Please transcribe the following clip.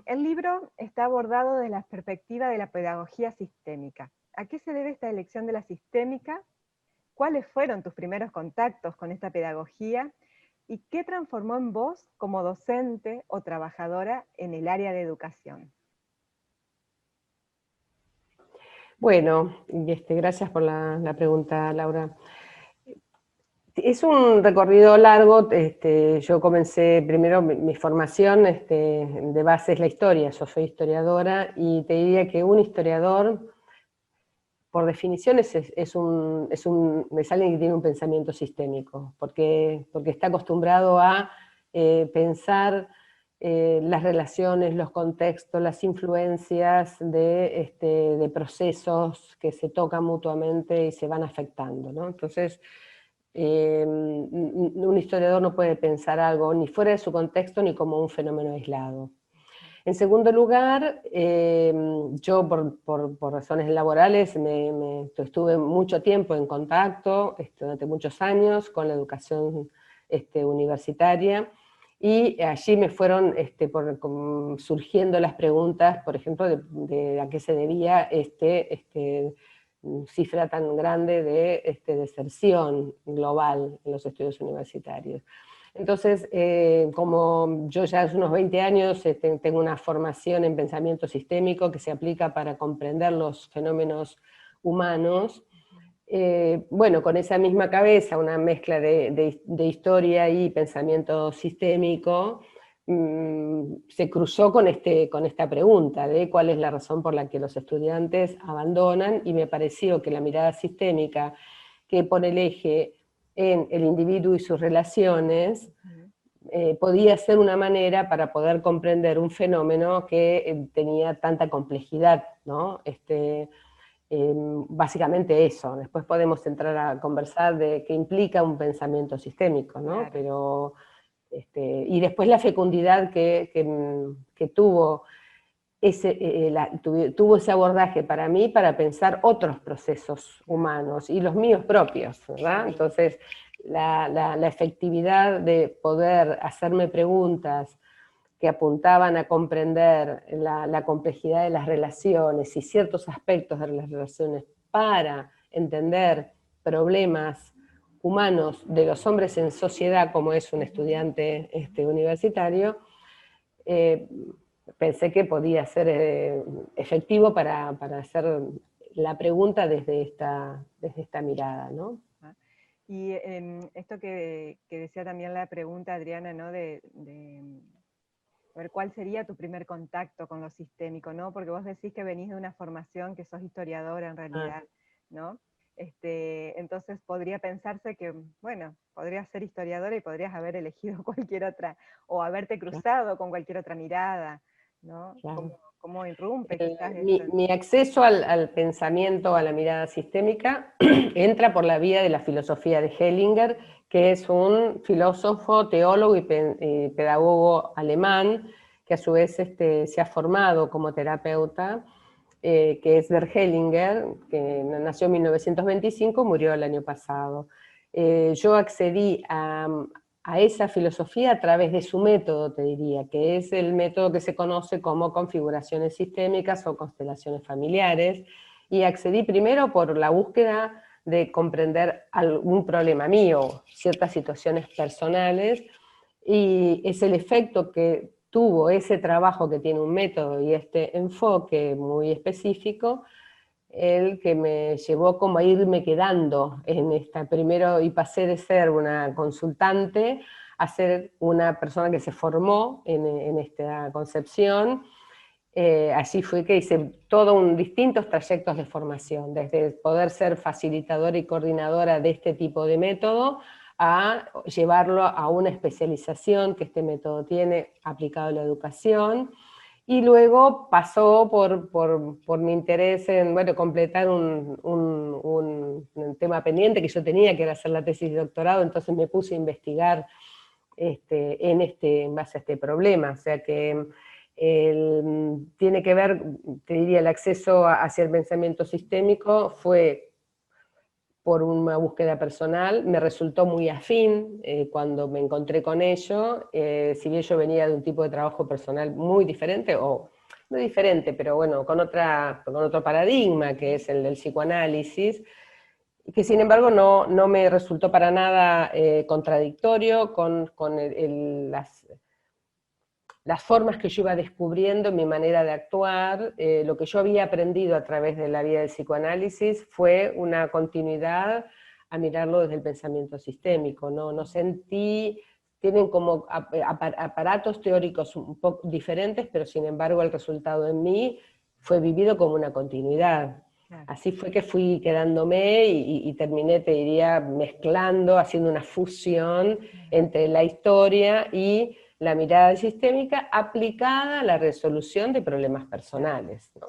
el libro está abordado desde la perspectiva de la pedagogía sistémica. ¿A qué se debe esta elección de la sistémica? ¿Cuáles fueron tus primeros contactos con esta pedagogía? ¿Y qué transformó en vos como docente o trabajadora en el área de educación? Bueno, gracias por la pregunta, Laura. Es un recorrido largo. Yo comencé primero mi formación de base es la historia. Yo soy historiadora y te diría que un historiador, por definición, es alguien que tiene un pensamiento sistémico, porque está acostumbrado a pensar las relaciones, los contextos, las influencias de procesos que se tocan mutuamente y se van afectando, ¿no? Entonces, un historiador no puede pensar algo ni fuera de su contexto ni como un fenómeno aislado. En segundo lugar, yo por razones laborales estuve mucho tiempo en contacto, durante muchos años, con la educación universitaria, y allí me fueron surgiendo las preguntas, por ejemplo, de a qué se debía cifra tan grande de deserción global en los estudios universitarios. Entonces, como yo ya hace unos 20 años tengo una formación en pensamiento sistémico que se aplica para comprender los fenómenos humanos, bueno, con esa misma cabeza, una mezcla de historia y pensamiento sistémico, se cruzó con esta pregunta de cuál es la razón por la que los estudiantes abandonan, y me pareció que la mirada sistémica, que pone el eje en el individuo y sus relaciones, podía ser una manera para poder comprender un fenómeno que tenía tanta complejidad, ¿no? Básicamente eso. Después podemos entrar a conversar de qué implica un pensamiento sistémico, ¿no? Claro. Pero, y después la fecundidad que tuvo tuvo ese abordaje para mí para pensar otros procesos humanos y los míos propios, ¿verdad? Entonces, la efectividad de poder hacerme preguntas que apuntaban a comprender la complejidad de las relaciones y ciertos aspectos de las relaciones para entender problemas humanos de los hombres en sociedad, como es un estudiante universitario, pensé que podía ser efectivo para hacer la pregunta desde esta mirada, ¿no? Y esto que decía también la pregunta, Adriana, ¿no? A ver, ¿cuál sería tu primer contacto con lo sistémico, ¿no? Porque vos decís que venís de una formación, que sos historiadora en realidad, ¿no? Entonces podría pensarse que, bueno, podrías ser historiadora y podrías haber elegido cualquier otra, o haberte cruzado con cualquier otra mirada, ¿no? Claro. ¿Cómo irrumpe quizás eso? Mi acceso al pensamiento, a la mirada sistémica, entra por la vía de la filosofía de Hellinger, que es un filósofo, teólogo y pedagogo alemán, que a su vez se ha formado como terapeuta, que es Bert Hellinger, que nació en 1925, murió el año pasado. Yo accedí a esa filosofía a través de su método, te diría, que es el método que se conoce como configuraciones sistémicas o constelaciones familiares, y accedí primero por la búsqueda de comprender algún problema mío, ciertas situaciones personales, y es el efecto que tuvo ese trabajo que tiene un método y este enfoque muy específico, el que me llevó como a irme quedando en esta, primero, y pasé de ser una consultante a ser una persona que se formó en esta concepción. Así fue que hice distintos trayectos de formación, desde poder ser facilitadora y coordinadora de este tipo de método, a llevarlo a una especialización que este método tiene aplicado a la educación, y luego pasó por mi interés en, bueno, completar un tema pendiente que yo tenía, que era hacer la tesis de doctorado. Entonces me puse a investigar en base a este problema. O sea que tiene que ver, te diría, el acceso hacia el pensamiento sistémico fue por una búsqueda personal, me resultó muy afín cuando me encontré con ello, si bien yo venía de un tipo de trabajo personal muy diferente, o no diferente, pero bueno, con otro paradigma, que es el del psicoanálisis, que sin embargo no me resultó para nada contradictorio con las formas que yo iba descubriendo en mi manera de actuar. Lo que yo había aprendido a través de la vida del psicoanálisis fue una continuidad a mirarlo desde el pensamiento sistémico, no sentí, tienen como aparatos teóricos un poco diferentes, pero sin embargo el resultado en mí fue vivido como una continuidad. Así fue que fui quedándome y terminé, te diría, mezclando, haciendo una fusión entre la historia y la mirada sistémica aplicada a la resolución de problemas personales, ¿no?